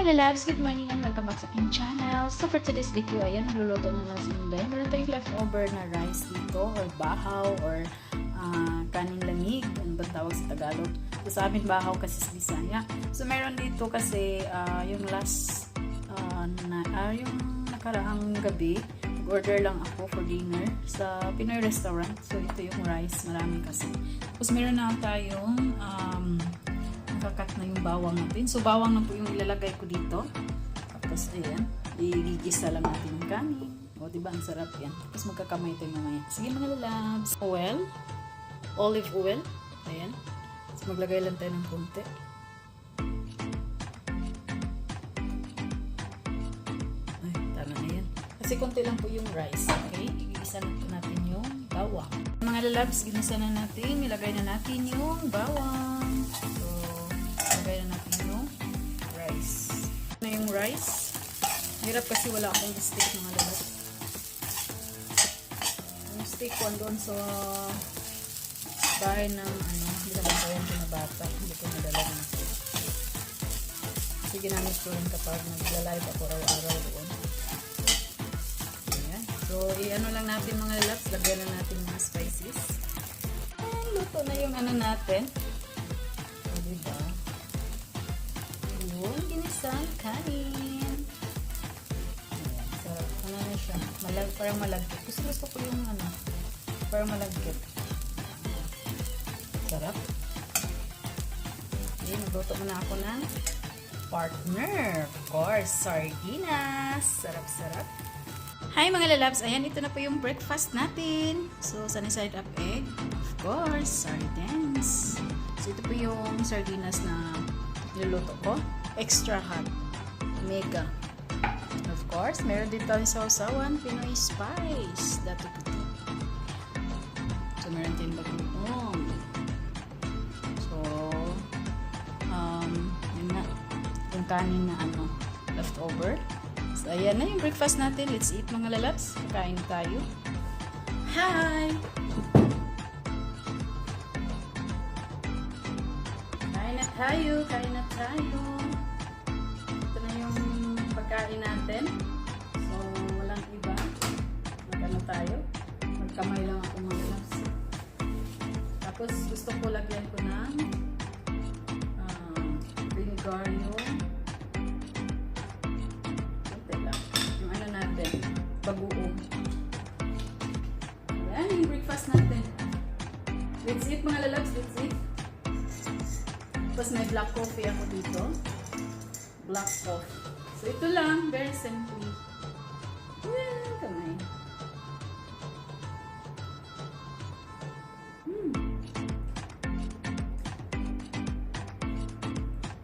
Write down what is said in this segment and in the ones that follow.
mga lalabs, good morning and welcome back sa aking channel. So for today's video, ayan, nagluluto na lang si Inday. Meron tayong leftover na rice dito, or bahaw, or kanin lamig, ano ba tawag sa Tagalog. So sa amin bahaw kasi sa Bisaya. So meron dito kasi yung yung nakaraang gabi, order lang ako for dinner sa Pinoy restaurant. So ito yung rice, marami kasi. Tapos meron na tayong kakat na yung bawang natin. So, bawang na po yung ilalagay ko dito. Tapos, ayan. Igigisa lang natin yung kanin. O, diba? Ang sarap yan. Tapos, magkakamay tayo mamaya. Sige, mga lalabs. Oil. Olive oil. Ayan. Tapos, maglagay lang tayo ng konti. Ay, tama na yan. Kasi konti lang po yung rice. Okay? Igigisa lang po natin yung bawang. Mga lalabs, ginisa na natin. Ilagay na natin yung bawang. So, ilagay na natin yung rice. Na yung rice. Hirap kasi wala akong stick, mga lalabs. Yung stick ko doon sa bahay ng hindi na bantayan ko na bata. Hindi ko nadala na. Kasi ginamit ko rin kapag nagla-live ako araw-araw doon. Ayan. So, i-ano lang natin, mga lalabs. Lagyan na natin mga spices. Ayan, luto na yung natin. O, diba? Yung ginisang kanin. Ayan. So, na siya. Parang malagkit. Gusto ko yung parang malagkit. Sarap. Okay, magluto muna ako ng partner. Of course, sardinas. Sarap-sarap. Hi mga lalabs. Ayan, ito na po yung breakfast natin. So, sunny side up egg. Of course, sardines. So, ito po yung sardinas na niluluto ko. Extra hot. Mega. Of course, meron din tayong sausawan. Pinoy spice. Dato puti. So, meron din bagoong. So, yun nga. Yung kanin na leftover. So, ayan na yung breakfast natin. Let's eat, mga lalabs. Kakain tayo. Hi! Kain na tayo. Kain na tayo. Pagkain natin. So, walang iba. Magano tayo. Magkamay lang ako, mga lalabs. Tapos, gusto ko lagyan ko ng vinegar yung yung natin. Bagoong. Ayan, yung breakfast natin. Let's eat, mga lalabs. Let's eat. Tapos, may black coffee ako dito. Black coffee. So, ito lang. Very simply. Yeah, kamay.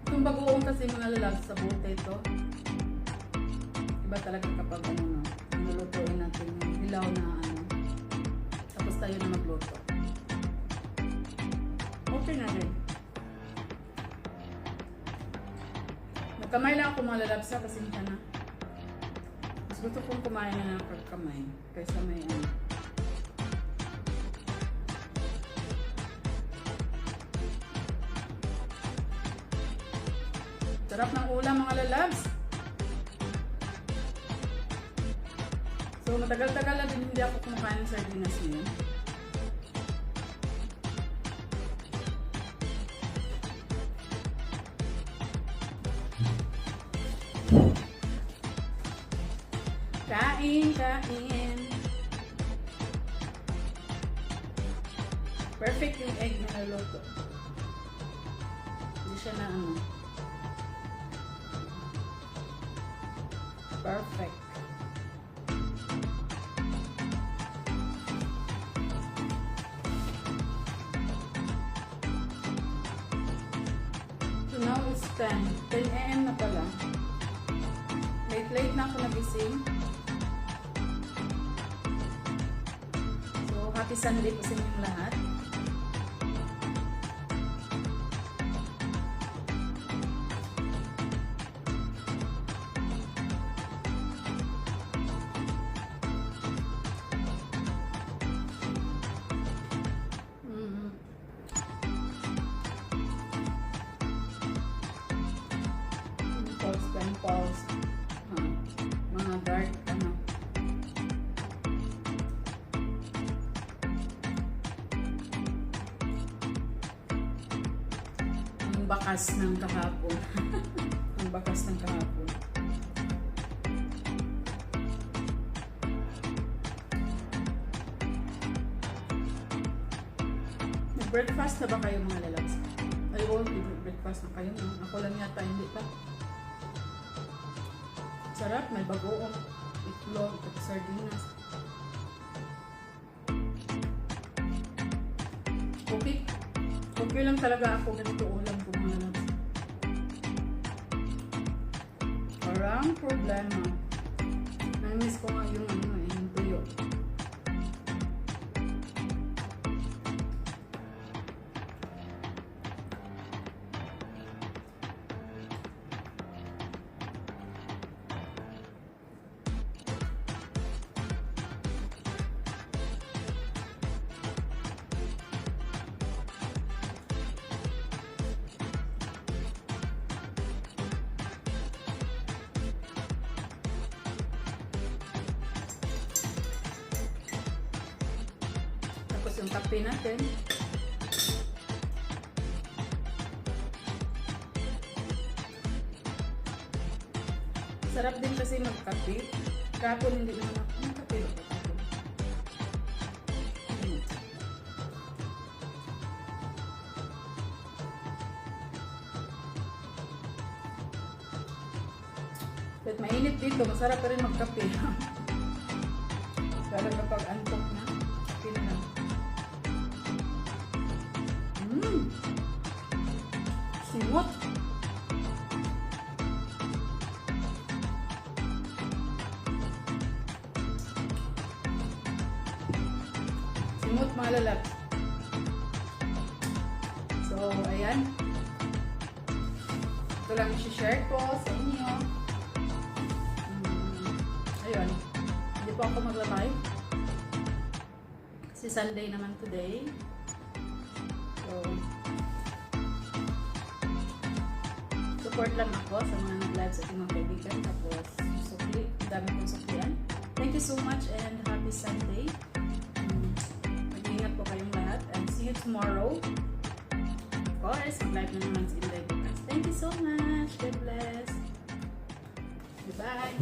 Itong bagoong kasi, mga lalabs, sa bote ito. Iba talaga kapag nilulutuin natin yung hilaw na tapos tayo na magluto. Okay na rin. Kamay lang ako, mga lalabs, kasi hindi na. Mas gusto kong kumain na ng kamay kaysa may Sarap ng ulam, mga lalabs. So, matagal-tagal na din hindi ako kumakain ng sardinas ngayon. Kain. Perfect yung egg na naluto. Hindi siya na perfect. So now it's 10 a.m. na pala. Late na ako nagising. Happy Sunday po sa inyong lahat. yung bakas ng kahapon. Ang bakas ng kahapon. Nag-breakfast na ba kayo mga lalabs? Ay, breakfast na kayo. No? Ako lang yata, hindi pa. Sarap, may bagoong itlog at sardinas. Okay lang talaga ako ganito ulam ko mga lalabs. Parang problema. Namiss ko nga yung yung tuyo. Tapos yung kape natin. Sarap din kasi magkape. Kapon hindi naman ako ng kape. Kahit mainit dito, masarap pa rin magkape. Lalo kapag antok na, kape na lang. Simot! Simot mga lalap. So, ayan. Ito lang i-share ko sa inyo. Ayun. Hindi po ako mag-live. Kasi Sunday naman today. So, support lang ako sa mga nag-live sa ating mga kaibigan. Tapos, sukli. Dami kong suklian. Thank you so much and happy Sunday. Mag-ingat po kayong lahat. And see you tomorrow. Of course, mag-live na naman si Inday bukas. Thank you so much. God bless. Goodbye.